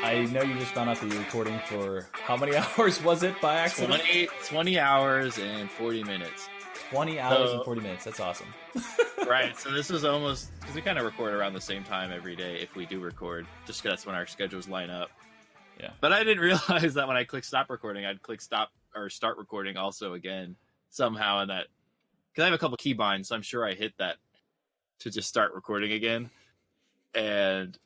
I know you just found out that you're recording for how many hours was it by accident? 20 hours and 40 minutes. 20 hours and 40 minutes. That's awesome. Right. So this was almost, because we kind of record around the same time every day if we do record, just because that's when our schedules line up. Yeah. But I didn't realize that when I click stop recording, I'd click stop or start recording also again somehow in that. Because I have a couple keybinds, so I'm sure I hit that to just start recording again. And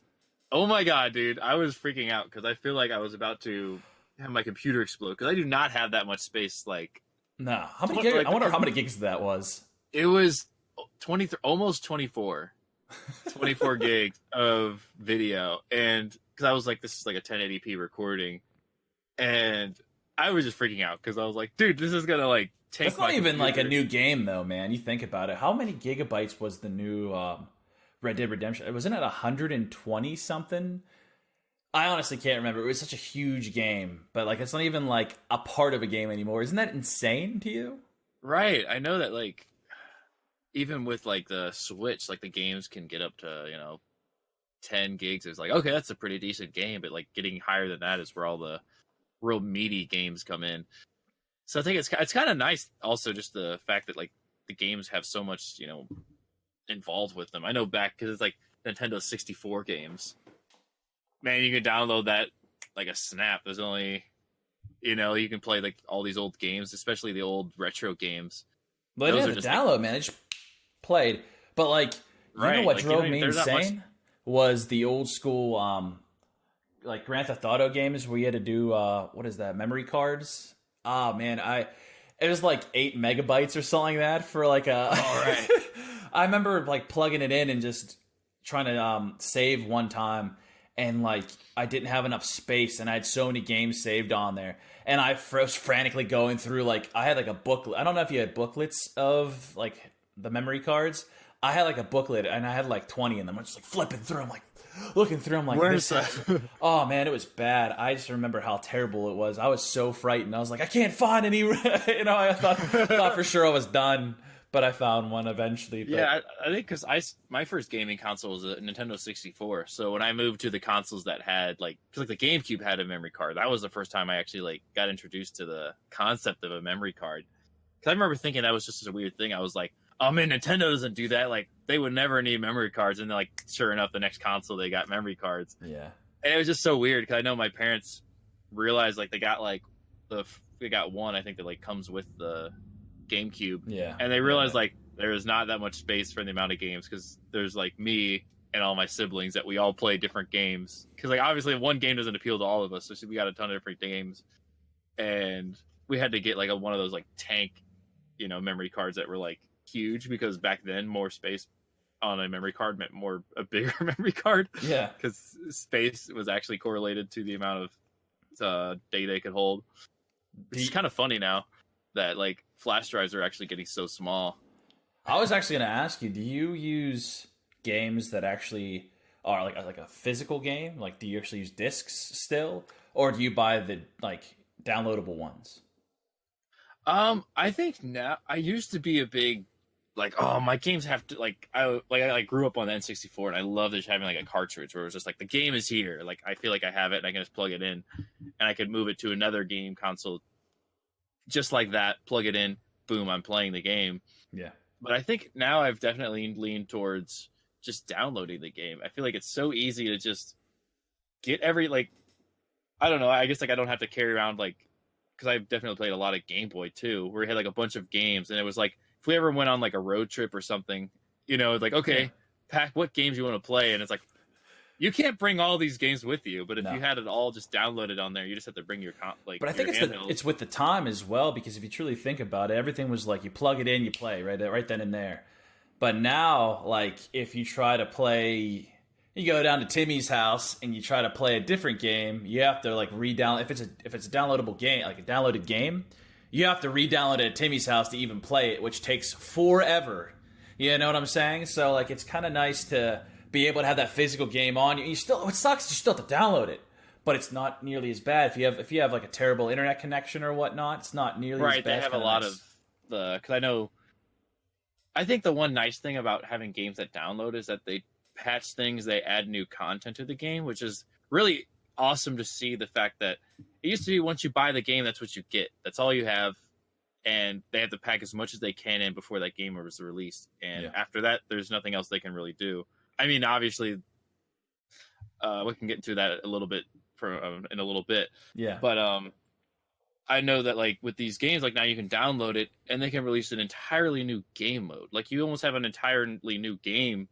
oh my God, dude, I was freaking out because I feel like I was about to have my computer explode because I do not have that much space. Like, no, how many gigs? I wonder how many gigs that was. It was 23, almost 24 gigs of video. And because I was like, this is like a 1080p recording. And I was just freaking out because I was like, dude, this is going to like take That's not even like a new game though, man. You think about it. How many gigabytes was the new Red Dead Redemption? Wasn't it 120 something? I honestly can't remember. It was such a huge game, but like it's not even like a part of a game anymore. Isn't that insane to you? Right. I know that like even with like the Switch, like the games can get up to, 10 gigs. It's like, okay, that's a pretty decent game, but like getting higher than that is where all the real meaty games come in. So I think it's kind of nice also just the fact that like the games have so much, involved with them. I know back because it's like Nintendo 64 games. Man, you can download that like a snap. There's only, you can play like all these old games, especially the old retro games. But yeah, the download, man, it just played. But like, you know what drove me insane was the old school, like Grand Theft Auto games where you had to do what is that, memory cards? Oh man, it was like 8 megabytes or something like that for like a. All right. I remember like plugging it in and just trying to save one time, and like I didn't have enough space, and I had so many games saved on there, and I was frantically going through like I had like a booklet. I don't know if you had booklets of like the memory cards. I had like a booklet, and I had like 20 in them. I'm just like flipping through. I'm like looking through. I'm like, where's that? Oh man, it was bad. I just remember how terrible it was. I was so frightened. I was like, I can't find any. I thought for sure I was done. But I found one eventually. But... Yeah, I think because my first gaming console was a Nintendo 64. So when I moved to the consoles that had because the GameCube had a memory card, that was the first time I actually like got introduced to the concept of a memory card. Because I remember thinking that was just a weird thing. I was like, oh man, Nintendo doesn't do that. Like they would never need memory cards. And then like sure enough, the next console they got memory cards. Yeah, and it was just so weird because I know my parents realized like they got one I think that like comes with the GameCube, yeah, and they realized like there is not that much space for the amount of games because there's like me and all my siblings that we all play different games because like obviously one game doesn't appeal to all of us, so we got a ton of different games, and we had to get like one of those like tank memory cards that were like huge because back then more space on a memory card meant a bigger memory card, yeah, because space was actually correlated to the amount of data it could hold. It's kind of funny now that like flash drives are actually getting so small. I was actually going to ask you, do you use games that actually are like a physical game? Like, do you actually use discs still, or do you buy the like downloadable ones? I think now I used to be a big like, oh, my games have to I grew up on the N64 and I loved just having like a cartridge where it was just like the game is here. Like I feel like I have it and I can just plug it in and I could move it to another game console. Just like that, plug it in, boom, I'm playing the game. Yeah. But I think now I've definitely leaned towards just downloading the game. I feel like it's so easy to just get I don't know, I guess like I don't have to carry around because I've definitely played a lot of Game Boy too, where we had like a bunch of games, and it was like if we ever went on like a road trip or something, it's like, okay, pack what games you want to play, and it's like you can't bring all these games with you, but if you had it all just downloaded on there, you just have to bring your But I think it's with the time as well, because if you truly think about it, everything was like you plug it in, you play right then and there. But now, like if you try to play, you go down to Timmy's house and you try to play a different game, you have to like re-download. If it's a downloadable game, like a downloaded game, you have to re-download it at Timmy's house to even play it, which takes forever. You know what I'm saying? So like it's kind of nice to be able to have that physical game on you. It sucks. You still have to download it, but it's not nearly as bad if you have like a terrible internet connection or whatnot. It's not nearly as bad. Right, they have a lot of because I think the one nice thing about having games that download is that they patch things, they add new content to the game, which is really awesome to see the fact that it used to be once you buy the game, that's what you get. That's all you have. And they have to pack as much as they can in before that game was released. And after that, there's nothing else they can really do. I mean, obviously, we can get into that a little bit in a little bit. Yeah. But I know that like with these games, like now you can download it and they can release an entirely new game mode. Like you almost have an entirely new game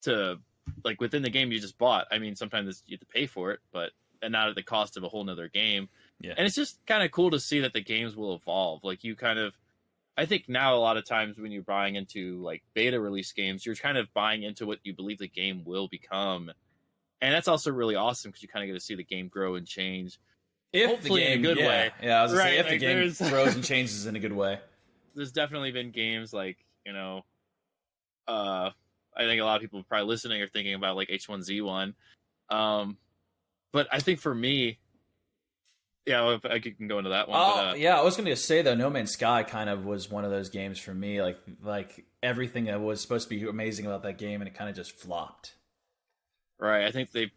to like within the game you just bought. I mean, sometimes you have to pay for it, and not at the cost of a whole nother game. Yeah. And it's just kind of cool to see that the games will evolve. Like you kind of, I think now a lot of times when you're buying into like beta release games, you're kind of buying into what you believe the game will become. And that's also really awesome because you kind of get to see the game grow and change. Hopefully in a good way. Yeah, I was going to say, if the game grows and changes in a good way. There's definitely been games like, I think a lot of people probably listening are thinking about like H1Z1. But I think for me, yeah, I can go into that one. I was going to say though, No Man's Sky kind of was one of those games for me. Like everything that was supposed to be amazing about that game, and it kind of just flopped. Right. I think they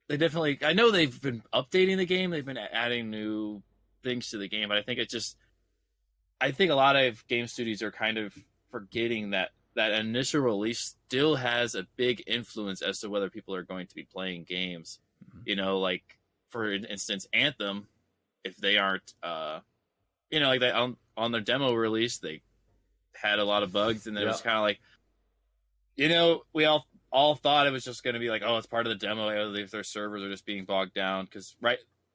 definitely. I know they've been updating the game. They've been adding new things to the game, but I think a lot of game studios are kind of forgetting that initial release still has a big influence as to whether people are going to be playing games. Mm-hmm. Like for instance, Anthem. If they aren't, like that on their demo release, they had a lot of bugs, and it was kind of like, we all thought it was just going to be like, oh, it's part of the demo. If their servers are just being bogged down, because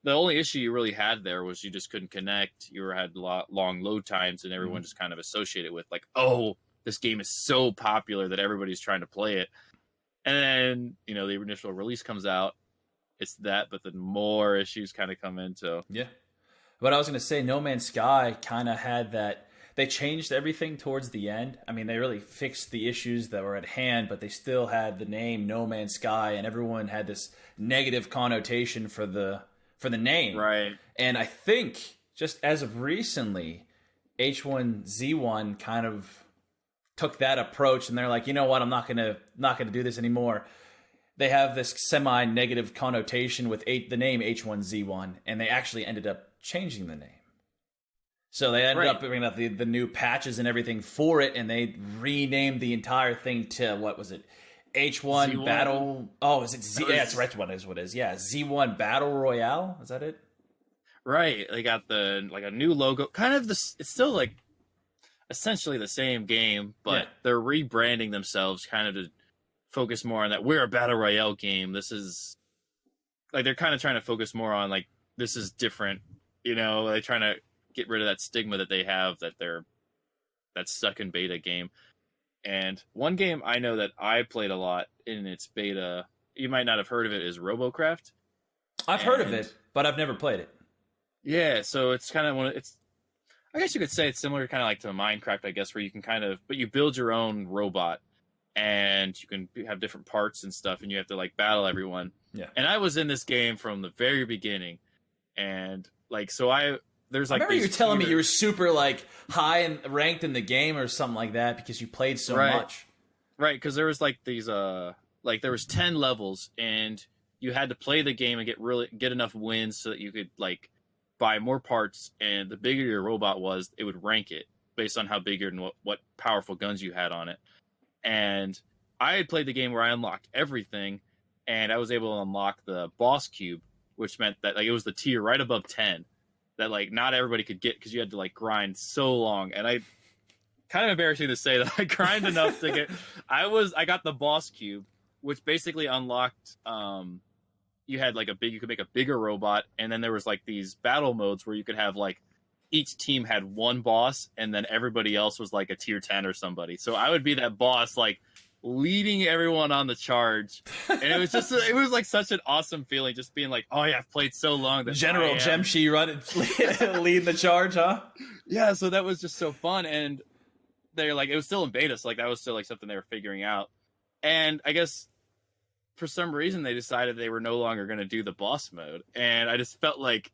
the only issue you really had there was you just couldn't connect. You had long load times, and everyone just kind of associated with like, oh, this game is so popular that everybody's trying to play it. And then the initial release comes out. It's that, but then more issues kind of come into. Yeah. But I was going to say, No Man's Sky kind of had that. They changed everything towards the end. I mean, they really fixed the issues that were at hand, but they still had the name No Man's Sky, and everyone had this negative connotation for the name. Right. And I think just as of recently, H1Z1 kind of took that approach, and they're like, you know what, I'm not gonna do this anymore. They have this semi-negative connotation with the name H1Z1, and they actually ended up changing the name. So they ended up bringing up the new patches and everything for it, and they renamed the entire thing to, what was it? H1 Z1? Battle... Oh, is it Z... Yeah, it's right. What is what is. Yeah, Z1 Battle Royale? Is that it? Right. They got a new logo. Kind of this... It's still, like, essentially the same game, but they're rebranding themselves kind of to focus more on that. We're a Battle Royale game. This is... Like, they're kind of trying to focus more on, like, this is different. They're trying to get rid of that stigma that they have that they're that stuck in beta game. And one game I know that I played a lot in its beta, you might not have heard of it, is RoboCraft. I've heard of it, but I've never played it. Yeah, so it's kind of I guess you could say it's similar kind of like to Minecraft, I guess, where you can but you build your own robot and you can have different parts and stuff, and you have to like battle everyone. Yeah. And I was in this game from the very beginning, and like, so there's like, I remember you telling me you were super like high and ranked in the game or something like that because you played so much. Right, because there was like these like there was 10 levels, and you had to play the game and get enough wins so that you could like buy more parts, and the bigger your robot was, it would rank it based on how big and what powerful guns you had on it. And I had played the game where I unlocked everything, and I was able to unlock the boss cube, which meant that like it was the tier right above 10 that like not everybody could get because you had to like grind so long. And I kind of embarrassing to say that I grind enough to get I got the boss cube, which basically unlocked you had like you could make a bigger robot, and then there was like these battle modes where you could have like each team had one boss, and then everybody else was like a tier 10 or somebody. So I would be that boss like leading everyone on the charge, and it was like such an awesome feeling just being like, oh yeah, I've played so long that General Jemshi leading the charge, huh? Yeah, so that was just so fun. And they're like, it was still in beta, so like that was still like something they were figuring out. And I guess for some reason they decided they were no longer going to do the boss mode, and I just felt like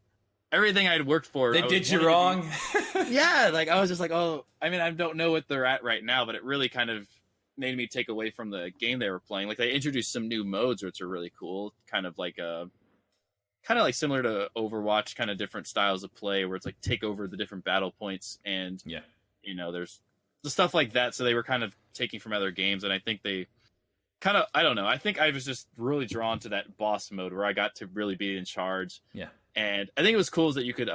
everything I'd worked for, they did you wrong. Yeah, like I was just like, oh, I mean, I don't know what they're at right now, but it really kind of made me take away from the game they were playing. Like they introduced some new modes which are really cool, kind of like kind of like similar to Overwatch, kind of different styles of play where it's like take over the different battle points and there's the stuff like that. So they were kind of taking from other games, and I think they kind of, I don't know. I think I was just really drawn to that boss mode where I got to really be in charge. Yeah. And I think it was cool is that you could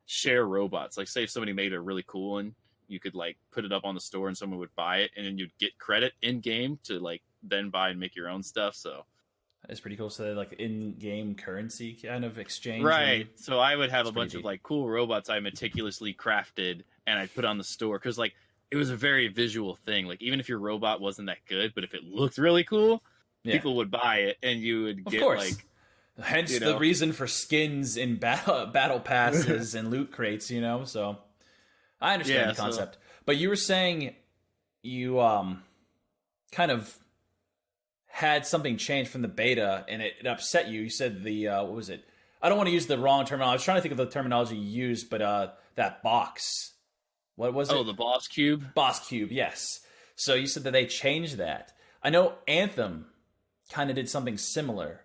share robots. Like say if somebody made a really cool one, you could like put it up on the store and someone would buy it, and then you'd get credit in game to like then buy and make your own stuff. So it's pretty cool. So like in-game currency kind of exchange. Right. So I would have a bunch of like cool robots I meticulously crafted and I'd put on the store because like it was a very visual thing. Like even if your robot wasn't that good, but if it looked really cool, people would buy it and you would get like. Hence the reason for skins in battle passes and loot crates, So I understand the concept. But you were saying you kind of had something change from the beta and it upset you. You said the what was it? I don't want to use the wrong terminology. I was trying to think of the terminology you used, but that box. What was it? Oh, the boss cube? Boss cube, yes. So you said that they changed that. I know Anthem kind of did something similar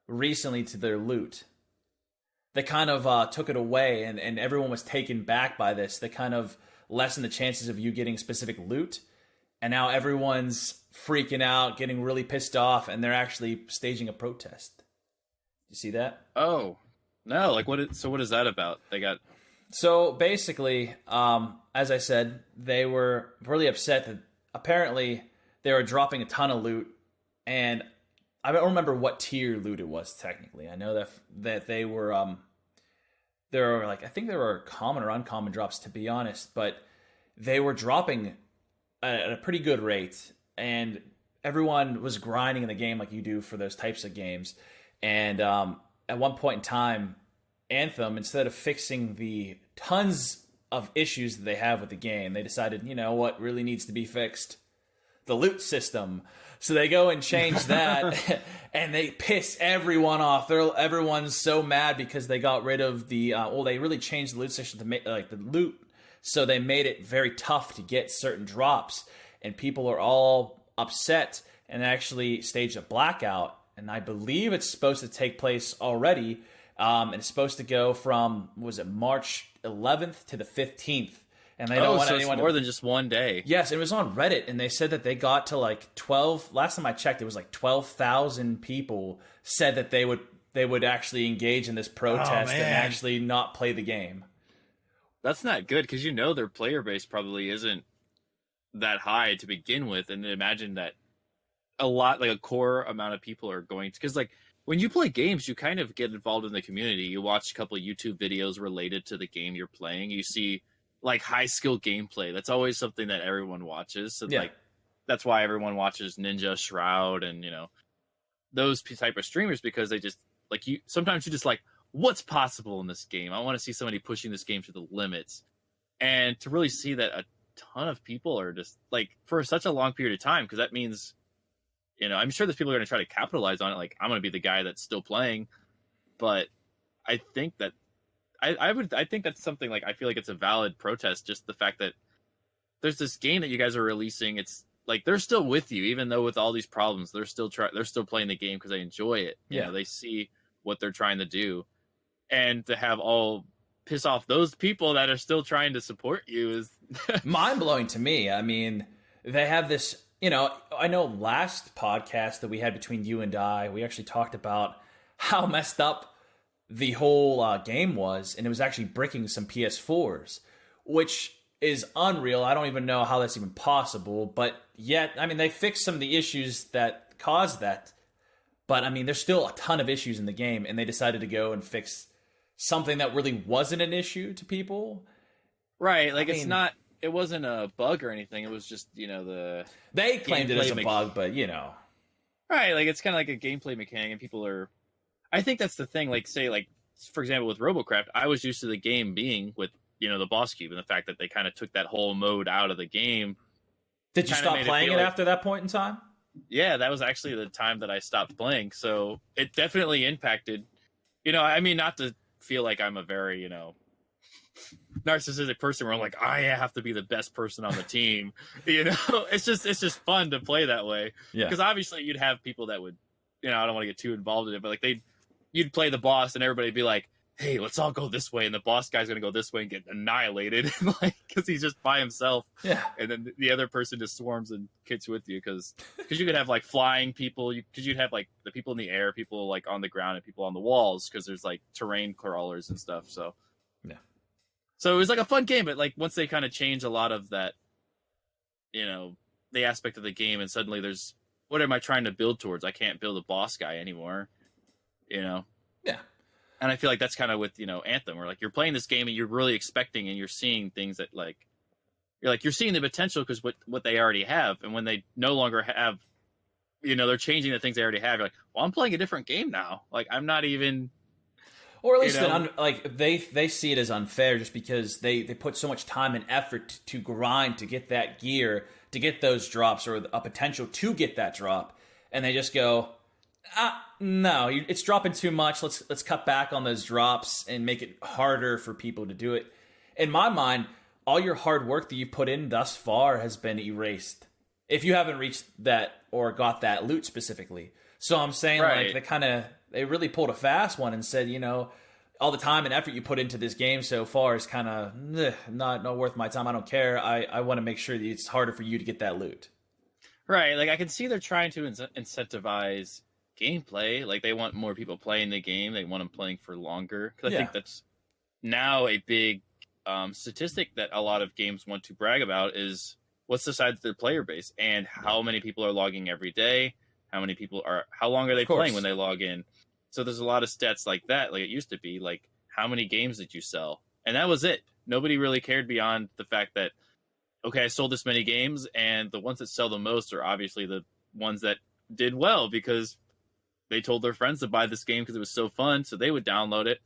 recently to their loot. They kind of took it away, and everyone was taken back by this. They kind of lessened the chances of you getting specific loot, and now everyone's freaking out, getting really pissed off, and they're actually staging a protest. You see that? Oh, no. Like, what is that about? So basically, as I said, they were really upset that apparently they were dropping a ton of loot, and I don't remember what tier loot it was technically. I know that they were there were like I think there were common or uncommon drops to be honest, but they were dropping at a pretty good rate, and everyone was grinding in the game like you do for those types of games. And at one point in time, Anthem, instead of fixing the tons of issues that they have with the game, they decided, what really needs to be fixed? The loot system. So they go and change that, and they piss everyone off. Everyone's so mad because they got rid of the. They really changed the loot system to make like the loot, so they made it very tough to get certain drops, and people are all upset and actually staged a blackout. And I believe it's supposed to take place already, and it's supposed to go from March 11th to the 15th. And they don't want anyone it's more than just one day. Yes, it was on Reddit, and they said that they got to like 12. Last time I checked, it was like 12,000 people said that they would actually engage in this protest and actually not play the game. That's not good because their player base probably isn't that high to begin with, and imagine that a lot, like a core amount of people are going to, because like when you play games, you kind of get involved in the community. You watch a couple of YouTube videos related to the game you're playing. You see like high skill gameplay. That's always something that everyone watches. So like that's why everyone watches Ninja, Shroud, and those type of streamers, because they just like sometimes you just like, what's possible in this game? I want to see somebody pushing this game to the limits. And to really see that a ton of people are just like for such a long period of time, because that means I'm sure there's people who are going to try to capitalize on it. Like I'm going to be the guy that's still playing, but I think that I think that's something like I feel like it's a valid protest. Just the fact that there's this game that you guys are releasing. It's like they're still with you, even though with all these problems, they're still playing the game because they enjoy it. They see what they're trying to do, and to have all piss off those people that are still trying to support you is mind blowing to me. I mean, they have this. I know last podcast that we had between you and I, we actually talked about how messed up the whole game was, and it was actually bricking some PS4s, which is unreal. I don't even know how that's even possible, but yet, I mean, they fixed some of the issues that caused that, but I mean, there's still a ton of issues in the game, and they decided to go and fix something that really wasn't an issue to people. Right, like it wasn't a bug or anything. It was just, they claimed it as a bug, but Right, like it's kind of like a gameplay mechanic, and people are. I think that's the thing. Like, say, like for example, with Robocraft, I was used to the game being with the boss cube, and the fact that they kind of took that whole mode out of the game. Did you stop playing it after that point in time? Yeah, that was actually the time that I stopped playing. So it definitely impacted. I mean, not to feel like I'm a very narcissistic person where I'm like, I have to be the best person on the team. It's just fun to play that way. Yeah. Because obviously you'd have people that would, I don't want to get too involved in it, but like you'd play the boss and everybody'd be like, hey, let's all go this way, and the boss guy's gonna go this way and get annihilated, like, because he's just by himself. Yeah. And then the other person just swarms and kicks with you, because you could have like flying people, because you'd have like the people in the air, people like on the ground, and people on the walls, because there's like terrain crawlers and stuff. So yeah. So it was like a fun game, but like once they kind of change a lot of that, the aspect of the game, and suddenly there's, what am I trying to build towards? I can't build a boss guy anymore, Yeah. And I feel like that's kind of with, Anthem, where like you're playing this game and you're really expecting and you're seeing things that like, you're seeing the potential because what they already have. And when they no longer have, they're changing the things they already have, you're like, well, I'm playing a different game now. Like, I'm not even. Or at least they see it as unfair just because they put so much time and effort to grind to get that gear, to get those drops, or a potential to get that drop. And they just go, no, it's dropping too much. Let's cut back on those drops and make it harder for people to do it. In my mind, all your hard work that you put in thus far has been erased if you haven't reached that or got that loot specifically. So I'm saying, right. Like, they really pulled a fast one and said, all the time and effort you put into this game so far is kind of not worth my time. I don't care. I want to make sure that it's harder for you to get that loot. Right. Like, I can see they're trying to incentivize gameplay. Like, they want more people playing the game. They want them playing for longer. Because I think that's now a big statistic that a lot of games want to brag about, is what's the size of their player base and how many people are logging every day. How long are they playing when they log in? So there's a lot of stats like that. Like, it used to be like, how many games did you sell? And that was it. Nobody really cared beyond the fact that, okay, I sold this many games, and the ones that sell the most are obviously the ones that did well because they told their friends to buy this game because it was so fun, so they would download it.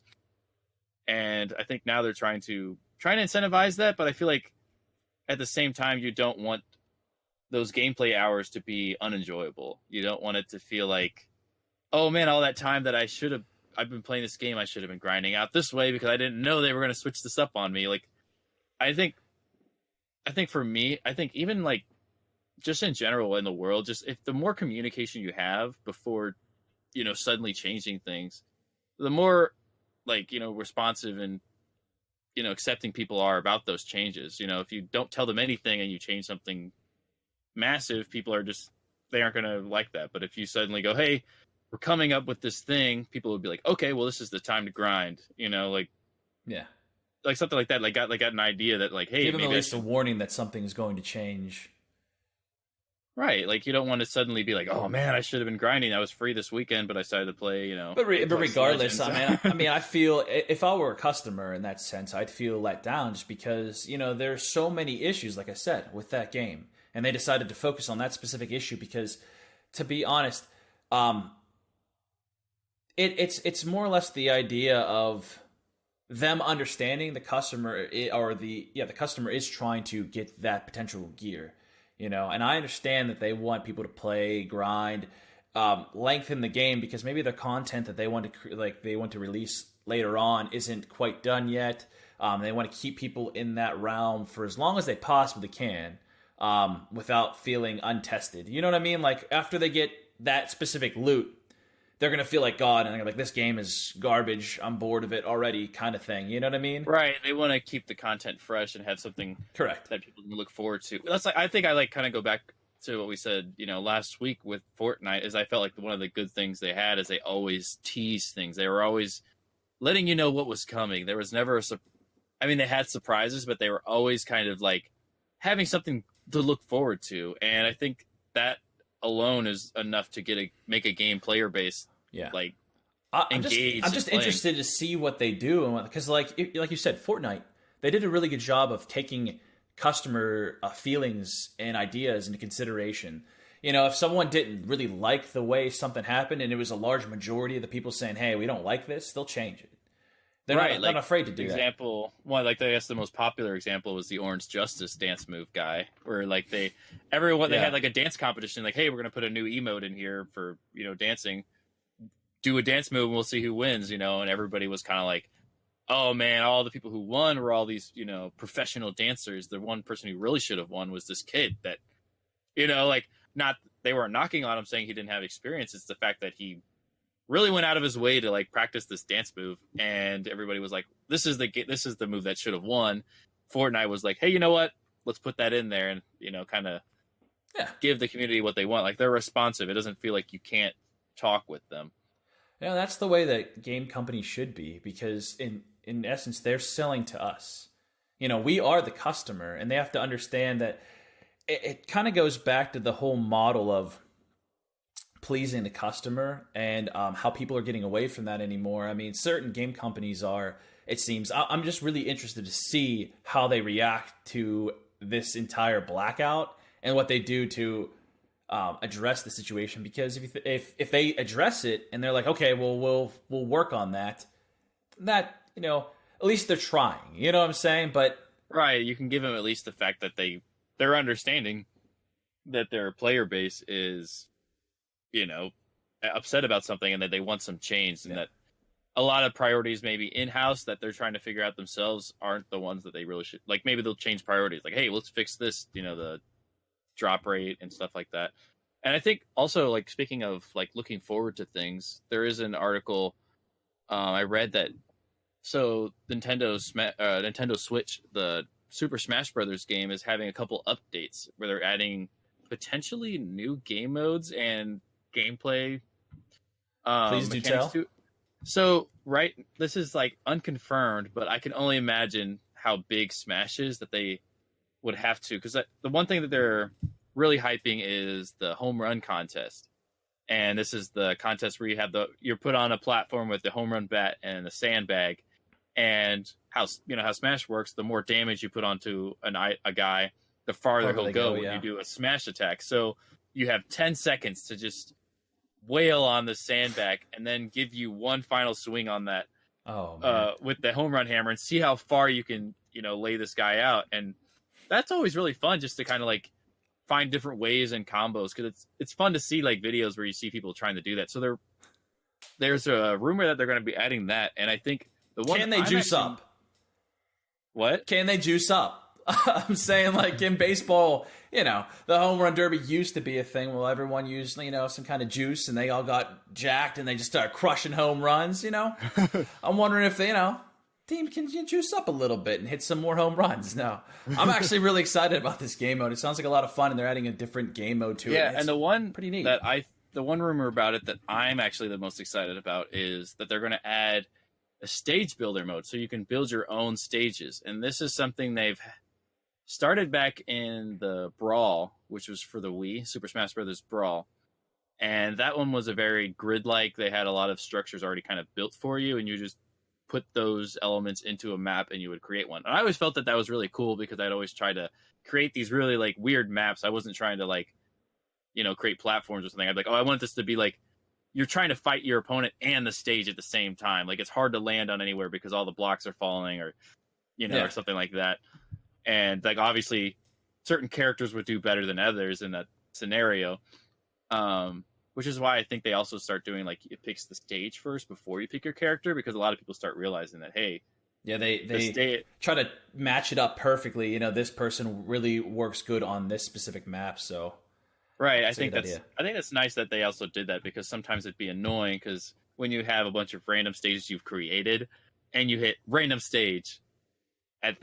And I think now they're trying to incentivize that, but I feel like at the same time, you don't want those gameplay hours to be unenjoyable. You don't want it to feel like, oh man, all that time that I've been playing this game, I should have been grinding out this way because I didn't know they were going to switch this up on me. Like, I think for me, even like just in general in the world, just if the more communication you have before, suddenly changing things, the more like, responsive and, accepting people are about those changes. If you don't tell them anything and you change something massive, people are they aren't going to like that. But if you suddenly go, hey, we're coming up with this thing, people would be like, okay, well, this is the time to grind, like something like that. Like got an idea that like, hey, give them at least a warning that something is going to change. Right. Like, you don't want to suddenly be like, oh man, I should have been grinding. I was free this weekend, but I decided to play, But regardless, I mean, I feel if I were a customer in that sense, I'd feel let down just because, there's so many issues, like I said, with that game. And they decided to focus on that specific issue because, to be honest, it's more or less the idea of them understanding the customer, the customer is trying to get that potential gear, and I understand that they want people to play, grind, lengthen the game because maybe the content that they want to release later on isn't quite done yet. They want to keep people in that realm for as long as they possibly can, without feeling untested. You know what I mean? Like, after they get that specific loot, they're going to feel like God, and they're like, this game is garbage, I'm bored of it already, kind of thing. You know what I mean? Right. They want to keep the content fresh and have something correct that people can look forward to. That's like, I think I like kind of go back to what we said, last week with Fortnite, is I felt like one of the good things they had is they always teased things. They were always letting you know what was coming. There was never they had surprises, but they were always kind of like having something to look forward to. And I think that alone is enough to make a game player base engaged. I'm just interested to see what they do, because like you said, Fortnite, they did a really good job of taking customer feelings and ideas into consideration. If someone didn't really like the way something happened and it was a large majority of the people saying, hey, we don't like this, they'll change it. They're not afraid to do that. I guess the most popular example was the Orange Justice dance move guy, where like they had like a dance competition, like, hey, we're gonna put a new emote in here for dancing, do a dance move and we'll see who wins, and everybody was kind of like, oh man, all the people who won were all these professional dancers. The one person who really should have won was this kid that they weren't knocking on him saying he didn't have experience. It's the fact that he really went out of his way to like practice this dance move, and everybody was like, this is the move that should have won. Fortnite was like, hey, you know what? Let's put that in there and, you know, kind of give the community what they want. Like, they're responsive. It doesn't feel like you can't talk with them. Yeah, that's the way that game companies should be, because in essence, they're selling to us. You know, we are the customer, and they have to understand that it kind of goes back to the whole model of pleasing the customer, and how people are getting away from that anymore. I mean, certain game companies are, it seems. I'm just really interested to see how they react to this entire blackout and what they do to address the situation. Because if they address it and they're like, okay, well, we'll work on that, you know, at least they're trying. You know what I'm saying? But right, you can give them at least the fact that they're understanding that their player base is, you know, upset about something and that they want some change, and that a lot of priorities maybe in-house that they're trying to figure out themselves aren't the ones that they really should. Like, maybe they'll change priorities. Like, hey, let's fix this, you know, the drop rate and stuff like that. And I think also, like, speaking of like looking forward to things, there is an article I read that, so Nintendo Switch, the Super Smash Brothers game, is having a couple updates where they're adding potentially new game modes and gameplay. Please do tell. So, right, this is like unconfirmed, but I can only imagine how big Smash is that they would have to, because the one thing that they're really hyping is the home run contest. And this is the contest where you're put on a platform with the home run bat and a sandbag, and how Smash works, the more damage you put onto a guy, the farther he'll go when you do a smash attack. So you have 10 seconds to just wail on the sandbag and then give you one final swing on that with the home run hammer and see how far you can, you know, lay this guy out. And that's always really fun, just to kind of like find different ways and combos, because it's fun to see like videos where you see people trying to do that. So there's a rumor that they're going to be adding that, and I think can they juice up? What? Can they juice up? I'm saying, like, in baseball, you know, the home run derby used to be a thing. Well, everyone used, you know, some kind of juice, and they all got jacked, and they just started crushing home runs, you know? I'm wondering if they, you know, team can juice up a little bit and hit some more home runs. No, I'm actually really excited about this game mode. It sounds like a lot of fun, and they're adding a different game mode to it. Yeah, and the one pretty neat. The one rumor about it that I'm actually the most excited about is that they're going to add a stage builder mode, so you can build your own stages. And this is something they've started back in the Brawl, which was for the Wii, Super Smash Brothers Brawl. And that one was a very grid-like. They had a lot of structures already kind of built for you, and you just put those elements into a map and you would create one. And I always felt that was really cool, because I'd always try to create these really like weird maps. I wasn't trying to like, you know, create platforms or something. I'd be like, oh, I want this to be like, you're trying to fight your opponent and the stage at the same time. Like, it's hard to land on anywhere because all the blocks are falling, or, you know, or something like that. And like, obviously certain characters would do better than others in that scenario. Which is why I think they also start doing like, it picks the stage first before you pick your character, because a lot of people start realizing that, hey, they try to match it up perfectly. You know, this person really works good on this specific map. So right, I think that's nice that they also did that, because sometimes it'd be annoying, because when you have a bunch of random stages you've created and you hit random stage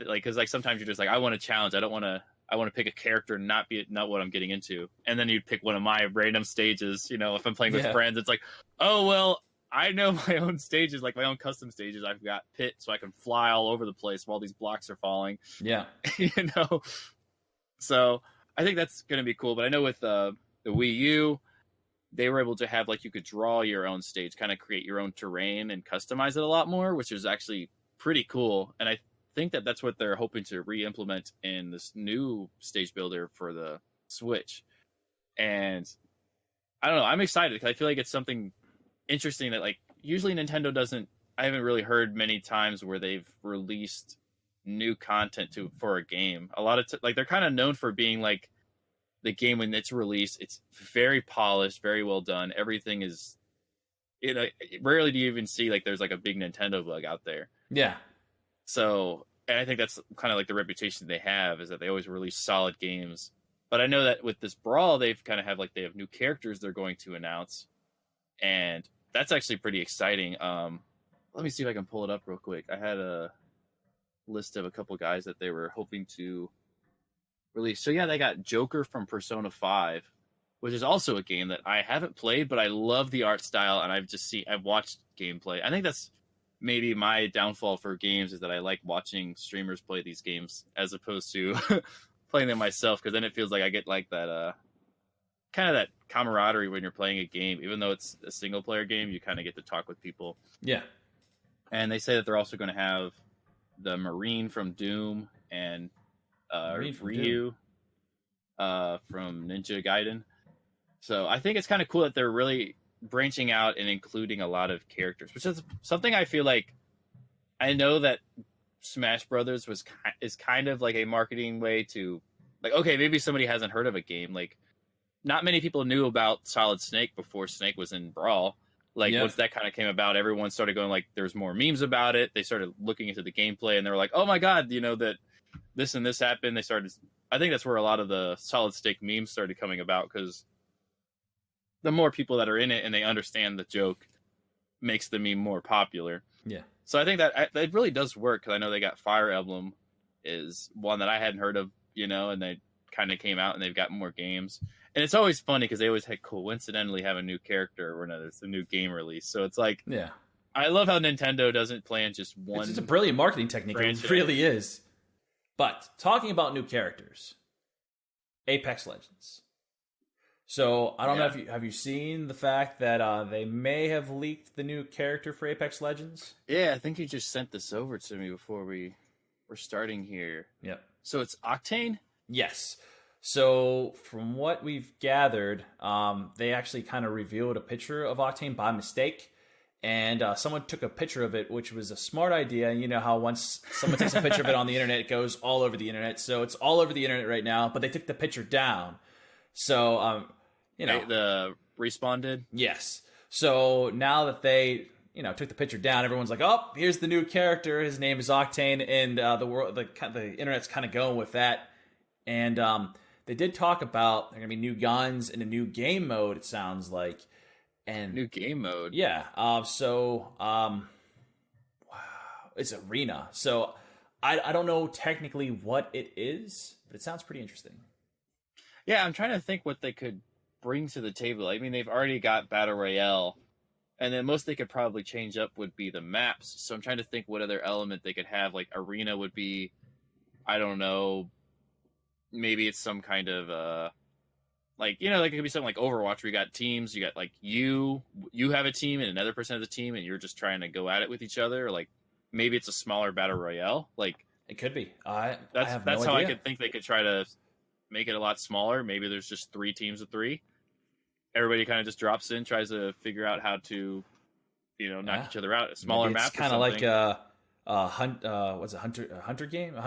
because like sometimes you're just like, I want a challenge. I want to pick a character, not what I'm getting into. And then you'd pick one of my random stages. You know, if I'm playing with friends, it's like, oh, well, I know my own stages, like my own custom stages. I've got Pit, so I can fly all over the place while these blocks are falling. Yeah. You know? So I think that's going to be cool. But I know with the Wii U, they were able to have, like, you could draw your own stage, kind of create your own terrain and customize it a lot more, which is actually pretty cool. And I think that's what they're hoping to re-implement in this new stage builder for the Switch. And I don't know, I'm excited, because I feel like it's something interesting that, like, usually Nintendo doesn't. I haven't really heard many times where they've released new content for a game. A lot of like, they're kind of known for being like, the game when it's released, it's very polished, very well done. Everything is, you know, rarely do you even see like there's like a big Nintendo bug out there. Yeah. So, and I think that's kind of like the reputation they have, is that they always release solid games. But I know that with this Brawl, they've kind of have like, they have new characters they're going to announce, and that's actually pretty exciting. Let me see if I can pull it up real quick. I had a list of a couple guys that they were hoping to release. So yeah, they got Joker from Persona 5, which is also a game that I haven't played, but I love the art style, and I've watched gameplay. I think that's maybe my downfall for games, is that I like watching streamers play these games as opposed to playing them myself, because then it feels like I get like that kind of that camaraderie when you're playing a game. Even though it's a single player game, you kind of get to talk with people. Yeah. And they say that they're also going to have the Marine from Doom and Ryu from Ninja Gaiden. So I think it's kind of cool that they're really branching out and including a lot of characters, which is something I feel like, I know that Smash Brothers is kind of like a marketing way to, like, okay, maybe somebody hasn't heard of a game. Like, not many people knew about Solid Snake before Snake was in Brawl. Like, once that kind of came about, everyone started going, like, there's more memes about it. They started looking into the gameplay, and they were like, oh my god, that this and this happened. I think that's where a lot of the Solid Snake memes started coming about, because the more people that are in it and they understand the joke makes the meme more popular. Yeah. So I think that it really does work, because I know they got Fire Emblem is one that I hadn't heard of, and they kind of came out and they've got more games. And it's always funny because they always coincidentally have a new character or another. It's a new game release. So it's like, yeah, I love how Nintendo doesn't plan just one. It's a brilliant marketing technique. It really is. But talking about new characters, Apex Legends. So I don't know if have you seen the fact that they may have leaked the new character for Apex Legends? Yeah, I think you just sent this over to me before we were starting here. Yep. So it's Octane? Yes. So from what we've gathered, they actually kind of revealed a picture of Octane by mistake. And someone took a picture of it, which was a smart idea. You know how once someone takes a picture of it on the internet, it goes all over the internet. So it's all over the internet right now, but they took the picture down. So, the Respawn did? Yes. So now that they, took the picture down, everyone's like, oh, here's the new character. His name is Octane. And the internet's kind of going with that. And they did talk about there are going to be new guns and a new game mode, it sounds like. And new game mode? Yeah. Wow. It's Arena. So I don't know technically what it is, but it sounds pretty interesting. Yeah, I'm trying to think what they could bring to the table. I mean, they've already got Battle Royale, and then most they could probably change up would be the maps. So I'm trying to think what other element they could have. Like Arena would be, I don't know, maybe it's some kind of like it could be something like Overwatch where you got teams, you got like you have a team and another person has a team and you're just trying to go at it with each other. Or like maybe it's a smaller battle royale. Like it could be. That's how I could think they could try to make it a lot smaller. Maybe there's just 3 teams of 3. Everybody kind of just drops in, tries to figure out how to knock each other out. A smaller map. It's kind of like what's a Hunger Games.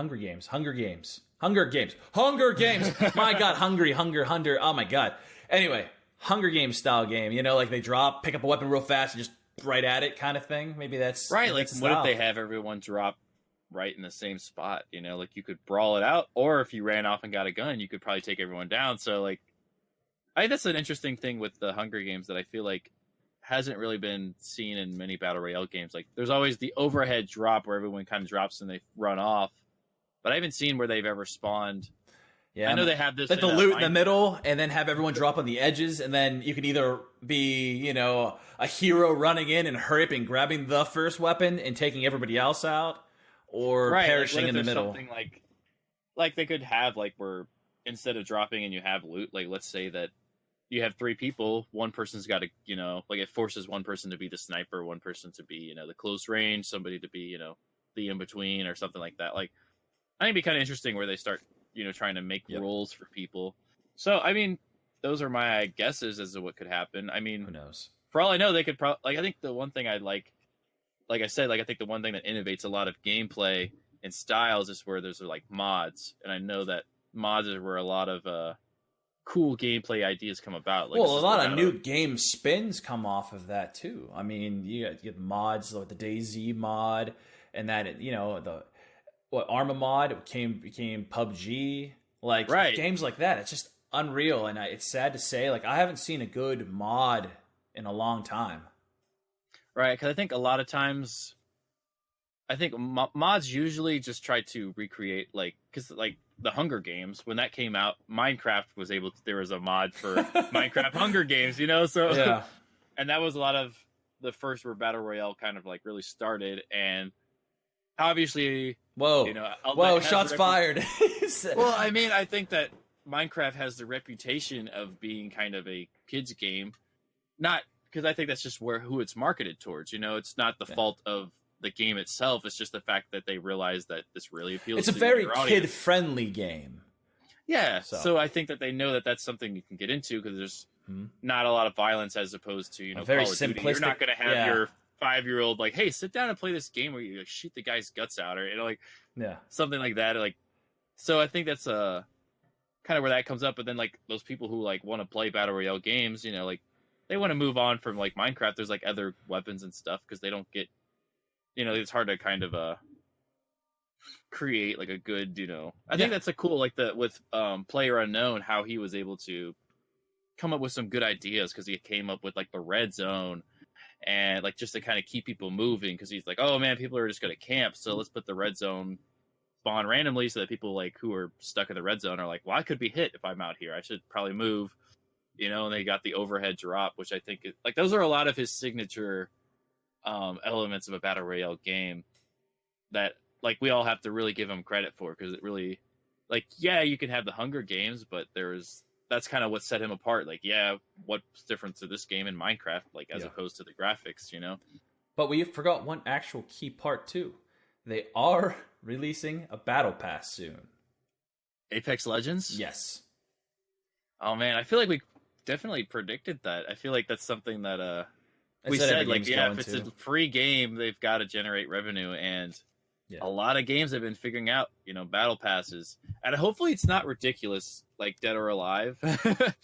My God, Hunger. Oh my God. Anyway, Hunger Games style game. Like they drop, pick up a weapon real fast, and just right at it kind of thing. Maybe that's right. Like what if they have everyone drop right in the same spot? Like you could brawl it out, or if you ran off and got a gun, you could probably take everyone down. So like, I think that's an interesting thing with the Hunger Games that I feel like hasn't really been seen in many battle royale games. Like there's always the overhead drop where everyone kind of drops and they run off, but I haven't seen where they've ever spawned. Yeah, I know they have this like the loot in the middle, and then have everyone drop on the edges, and then you can either be a hero running in and hurry up and grabbing the first weapon and taking everybody else out, or perishing in the middle. Something like they could have like where instead of dropping and you have loot, like let's say that you have 3 people, one person's got to, like it forces one person to be the sniper, one person to be, the close range, somebody to be, the in-between or something like that. Like, I think it'd be kind of interesting where they start, trying to make roles for people. So, I mean, those are my guesses as to what could happen. I mean, who knows? For all I know, they could probably, I think the one thing I'd like I said, I think the one thing that innovates a lot of gameplay and styles is where there's like mods. And I know that mods is where a lot of, cool gameplay ideas come about. Like, well, a lot of new game spins come off of that too. I mean, you get mods like the DayZ mod, and that the Arma mod became PUBG. Like games like that, it's just unreal. And it's sad to say, like I haven't seen a good mod in a long time. Right, because I think a lot of times, I think mods usually just try to recreate, like, because like the Hunger Games, when that came out, Minecraft was able to, there was a mod for Minecraft Hunger Games, you know, so yeah. And that was a lot of the first where Battle Royale kind of like really started, and obviously, whoa, you know, whoa, shots fired. Well, I mean, I think that Minecraft has the reputation of being kind of a kids game, not because I think that's just who it's marketed towards. You know, it's not the fault of the game itself. It's just the fact that they realize that this really appeals. It's a very kid-friendly game. Yeah, so I think that they know that that's something you can get into because there's not a lot of violence as opposed to, you know, very Call of Duty. simplistic. You're not going to have your 5-year-old like, hey, sit down and play this game where you like, shoot the guy's guts out, or you know, like something like that. Like, so I think that's kind of where that comes up. But then like those people who like want to play battle royale games, you know, like they want to move on from like Minecraft. There's like other weapons and stuff because they don't get, you know, it's hard to kind of create like a good, you know. I think that's a cool like with Player Unknown, how he was able to come up with some good ideas because he came up with like the red zone and like just to kind of keep people moving because he's like, oh man, people are just going to camp, so let's put the red zone spawn randomly so that people like who are stuck in the red zone are like, well, I could be hit if I'm out here, I should probably move, you know. And they got the overhead drop, which I think like those are a lot of his signature elements of a battle royale game that like we all have to really give him credit for because it really, like, yeah, you can have the Hunger Games, but that's kind of what set him apart. Like, yeah, what's different to this game in Minecraft, like as opposed to the graphics, you know? But we forgot one actual key part too. They are releasing a battle pass soon. Apex Legends? Yes. Oh man, I feel like we definitely predicted that. I feel like that's something that we said like, yeah, if it's a free game, they've got to generate revenue, and a lot of games have been figuring out, you know, battle passes, and hopefully it's not ridiculous like Dead or Alive.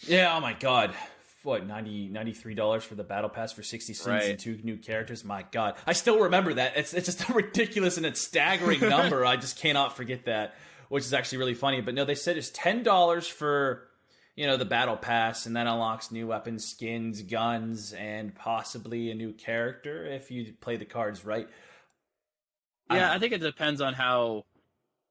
Yeah, oh my god, what, $93 for the battle pass for 60 cents and 2 new characters. My god, I still remember that. It's just a ridiculous and it's staggering number. I just cannot forget that, which is actually really funny. But no, they said it's $10 for, you know, the battle pass, and that unlocks new weapons, skins, guns, and possibly a new character if you play the cards right. Yeah, I think it depends on how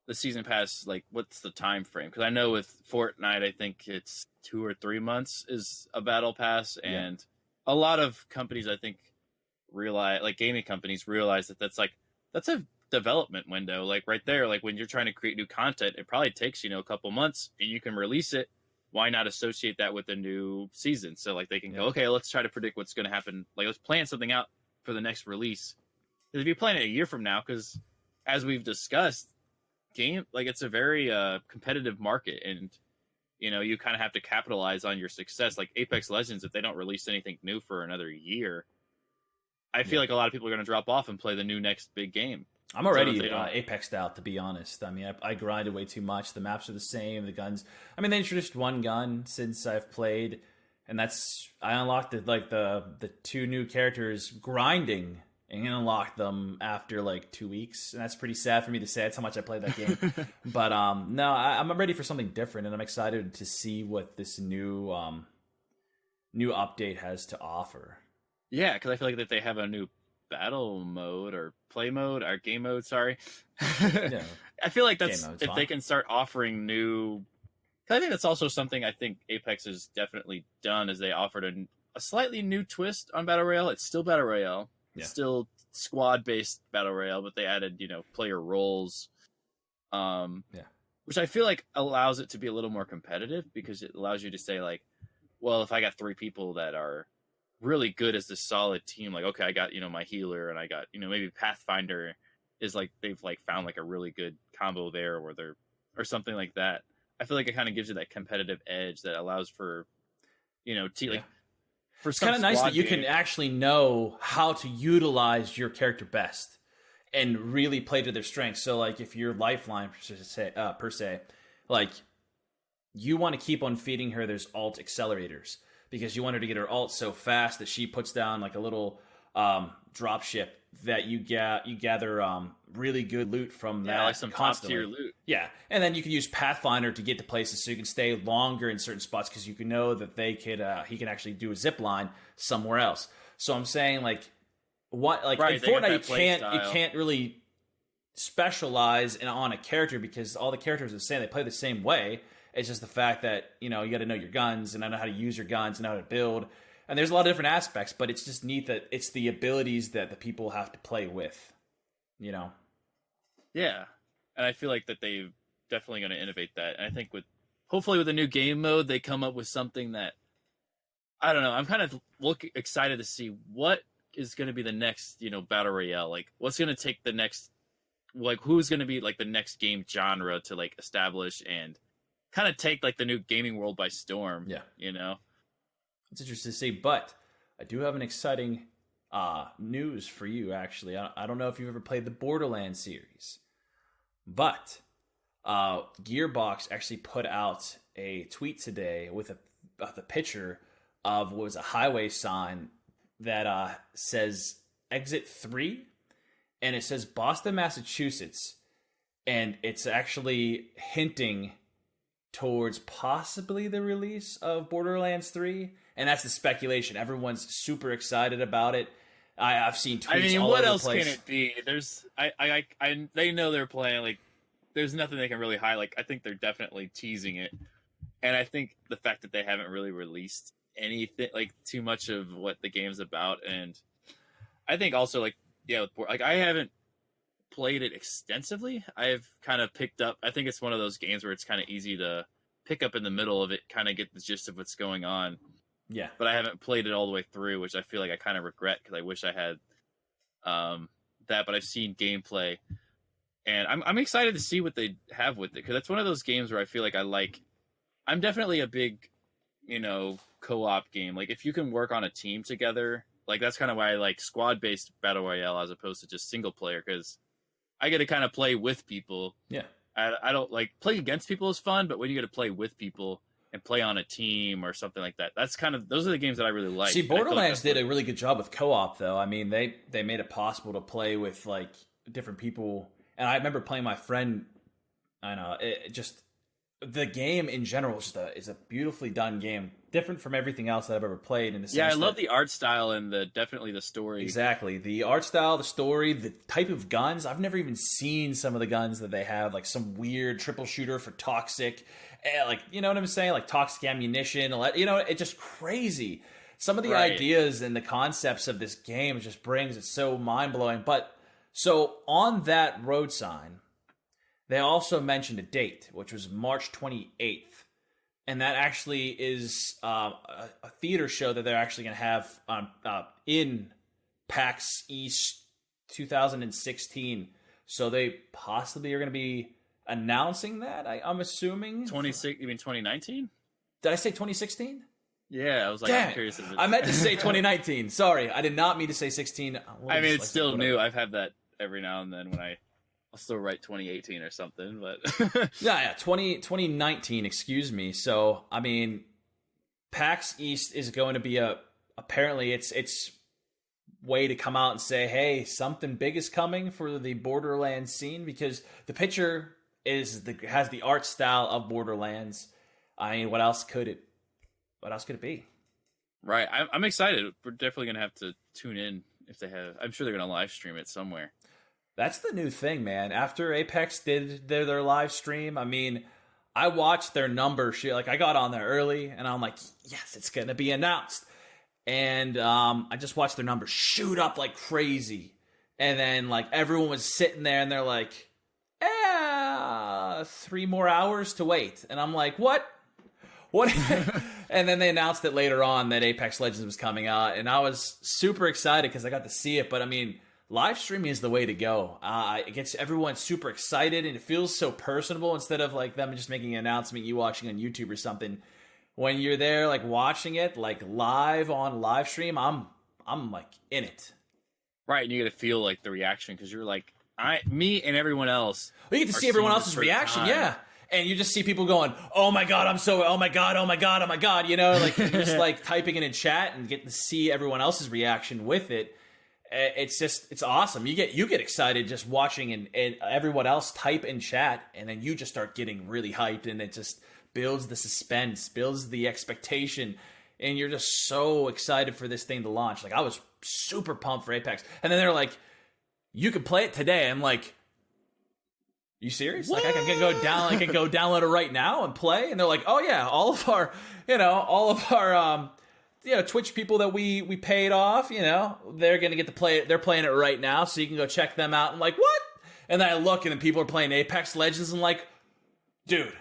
the season pass, like, what's the time frame? Because I know with Fortnite, I think it's 2 or 3 months is a battle pass, and a lot of companies, I think, realize, like gaming companies, realize that that's a development window, like right there. Like when you're trying to create new content, it probably takes, you know, a couple months, and you can release it. Why not associate that with a new season? So like they can go, okay, let's try to predict what's going to happen. Like let's plan something out for the next release. If you plan it a year from now, because as we've discussed, it's a very competitive market, and you know you kind of have to capitalize on your success. Like Apex Legends, if they don't release anything new for another year, I feel like a lot of people are going to drop off and play the new next big game. I'm already Apexed out, to be honest. I mean, I grinded way too much. The maps are the same. The guns. I mean, they introduced one gun since I've played, and I unlocked the 2 new characters grinding. And unlock them after like 2 weeks, and that's pretty sad for me to say. That's how much I played that game. But no, I'm ready for something different, and I'm excited to see what this new update has to offer. Yeah, because I feel like that they have a new battle mode or play mode or game mode. Sorry, I feel like that's if fine. They can start offering new. I think that's also something I think Apex has definitely done, is they offered a slightly new twist on battle royale. It's still battle royale. Yeah. Still squad-based battle royale, but they added, you know, player roles, which I feel like allows it to be a little more competitive, because it allows you to say like, well, if I got 3 people that are really good as this solid team, like, okay, I got, you know, my healer, and I got, you know, maybe Pathfinder is like they've like found like a really good combo there, or something like that. I feel like it kind of gives you that competitive edge that allows for, you know, like. It's kind of nice that you can actually know how to utilize your character best and really play to their strengths. So, like, if your lifeline, per se, like, you want to keep on feeding her those alt accelerators because you want her to get her ult so fast that she puts down, like, a little drop ship that you gather really good loot from that. Like some constantly. Top tier loot. Yeah, and then you can use Pathfinder to get to places so you can stay longer in certain spots because you can know that he can actually do a zip line somewhere else. So I'm saying, like, what like in Fortnite you can't really specialize on a character because all the characters are the same. They play the same way. It's just the fact that, you know, you got to know your guns and know how to use your guns and know how to build. And there's a lot of different aspects, but it's just neat that it's the abilities that the people have to play with, you know? Yeah. And I feel like that they're definitely going to innovate that. And I think hopefully with the new game mode, they come up with something that, I don't know, I'm kind of excited to see what is going to be the next, you know, Battle Royale. Like, what's going to take the next, like, who's going to be, like, the next game genre to, like, establish and kind of take, like, the new gaming world by storm. Yeah. You know? It's interesting to see, but I do have an exciting news for you, actually. I don't know if you've ever played the Borderlands series, but Gearbox actually put out a tweet today with the picture of what was a highway sign that says Exit 3, and it says Boston, Massachusetts, and it's actually hinting towards possibly the release of Borderlands 3, and that's the speculation. Everyone's super excited about it. I've seen tweets all over the place. What else can it be? There's, they know they're playing, like, there's nothing they can really hide. Like, I think they're definitely teasing it, and I think the fact that they haven't really released anything, like, too much of what the game's about, and I think also, like, yeah, like, I haven't played it extensively. I've kind of picked up, I think it's one of those games where it's kind of easy to pick up in the middle of it, kind of get the gist of what's going on. Yeah. But I haven't played it all the way through, which I feel like I kind of regret because I wish I had that, but I've seen gameplay, and I'm excited to see what they have with it, because that's one of those games where I feel like I'm definitely a big, you know, co-op game. Like, if you can work on a team together, like, that's kind of why I like squad-based Battle Royale as opposed to just single player, because I get to kind of play with people. Yeah. I don't like playing against people is fun, but when you get to play with people and play on a team or something like that, those are the games that I really like. See, Borderlands did a really good job with co-op, though. I mean, they made it possible to play with, like, different people. And I remember playing my friend, I know, the game in general is a beautifully done game, different from everything else that I've ever played. In the sense, I love the art style and definitely the story. Exactly, the art style, the story, the type of guns. I've never even seen some of the guns that they have, like some weird triple shooter for toxic, like, you know what I'm saying, like toxic ammunition. You know, it's just crazy. Some of the ideas and the concepts of this game just brings it so mind blowing. But so on that road sign, they also mentioned a date, which was March 28th. And that actually is a theater show that they're actually going to have in PAX East 2016. So they possibly are going to be announcing that, I'm assuming. 26? You mean 2019? Did I say 2016? Yeah, I was like, Damn. I'm curious if it's... I meant to say 2019. Sorry, I did not mean to say 16. I mean, it's still new. I've had that every now and then when I'll still write 2018 or something, but... yeah, 2019, excuse me. So, I mean, PAX East is going to be apparently it's way to come out and say, hey, something big is coming for the Borderlands scene, because the picture has the art style of Borderlands. I mean, what else could it be? Right. I'm excited. We're definitely going to have to tune in if they have... I'm sure they're going to live stream it somewhere. That's the new thing, man. After Apex did their live stream, I mean, I watched their numbers. Like, I got on there early, and I'm like, yes, it's going to be announced. And I just watched their numbers shoot up like crazy. And then, like, everyone was sitting there, and they're like, 3 more hours to wait. And I'm like, what? And then they announced it later on that Apex Legends was coming out, and I was super excited because I got to see it. But, I mean... live streaming is the way to go. It gets everyone super excited, and it feels so personable instead of like them just making an announcement you watching on YouTube or something. When you're there, like watching it, like live on live stream, I'm like in it. Right, and you get to feel like the reaction because you're like, me and everyone else. Well, you get to see everyone else's reaction, yeah. And you just see people going, oh my god, oh my god, oh my god, oh my god. You know, like you're just like typing it in chat and getting to see everyone else's reaction with it. It's awesome. You get excited just watching and everyone else type in chat, and then you just start getting really hyped, and it just builds the suspense, builds the expectation. and you're just so excited for this thing to launch. Like, I was super pumped for Apex. And then they're like, you can play it today. I'm like, you serious? What? Like, I can go download it right now and play? And they're like, oh yeah, all of our Twitch people that we paid off, they're going to get to play it. They're playing it right now, so you can go check them out. I'm like, what? And then I look, and then people are playing Apex Legends, and I'm like, dude,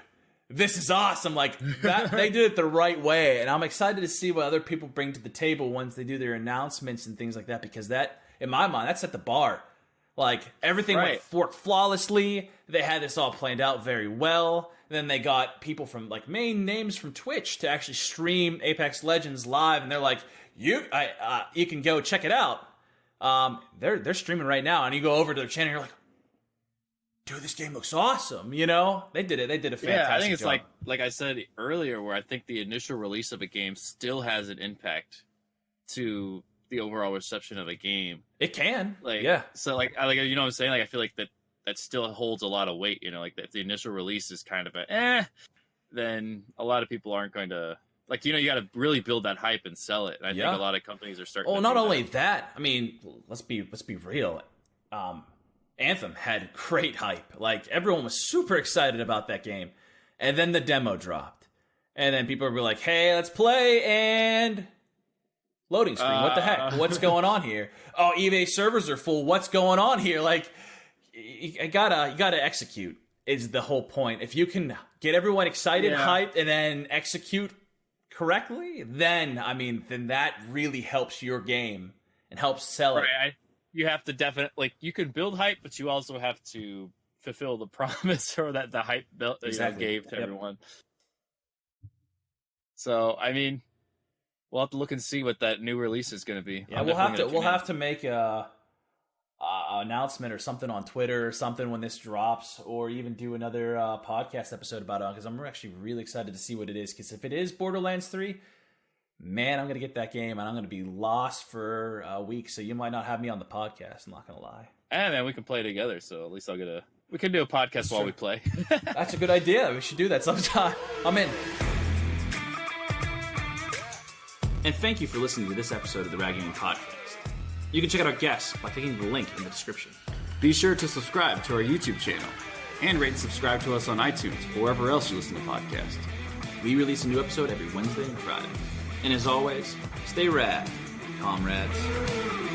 this is awesome. Like, that they did it the right way, and I'm excited to see what other people bring to the table once they do their announcements and things like that, because that, in my mind, that set the bar. Like, everything worked flawlessly. They had this all planned out very well. And then they got people from, like, main names from Twitch to actually stream Apex Legends live, and they're like, you can go check it out. They're streaming right now, and you go over to their channel, and you're like, dude, this game looks awesome, They did it. They did a fantastic job. I think it's like I said earlier, where I think the initial release of a game still has an impact to the overall reception of a game. It can. So, what I'm saying? Like, I feel like that still holds a lot of weight, Like, if the initial release is kind of then a lot of people aren't going to... Like, you got to really build that hype and sell it. And I think a lot of companies are starting to do not only that. I mean, let's be real. Anthem had great hype. Like, everyone was super excited about that game. And then the demo dropped. And then people were like, hey, let's play, and loading screen. What the heck? What's going on here? Oh, eBay servers are full. What's going on here? Like, you gotta execute is the whole point. If you can get everyone excited, hyped, and then execute correctly, then that really helps your game and helps sell it. You have to definitely, you can build hype, but you also have to fulfill the promise or that the hype built gave to everyone. So, we'll have to look and see what that new release is going to be. Yeah, we'll have to make a announcement or something on Twitter or something when this drops, or even do another podcast episode about it, because I'm actually really excited to see what it is. Because if it is Borderlands 3, man, I'm going to get that game, and I'm going to be lost for a week, so you might not have me on the podcast, I'm not going to lie. Man, we can play together, so at least we can do a podcast while we play. That's a good idea. We should do that sometime. I'm in. And thank you for listening to this episode of the Rad Gaming Podcast. You can check out our guests by clicking the link in the description. Be sure to subscribe to our YouTube channel, and rate and subscribe to us on iTunes or wherever else you listen to podcasts. We release a new episode every Wednesday and Friday. And as always, stay rad, comrades.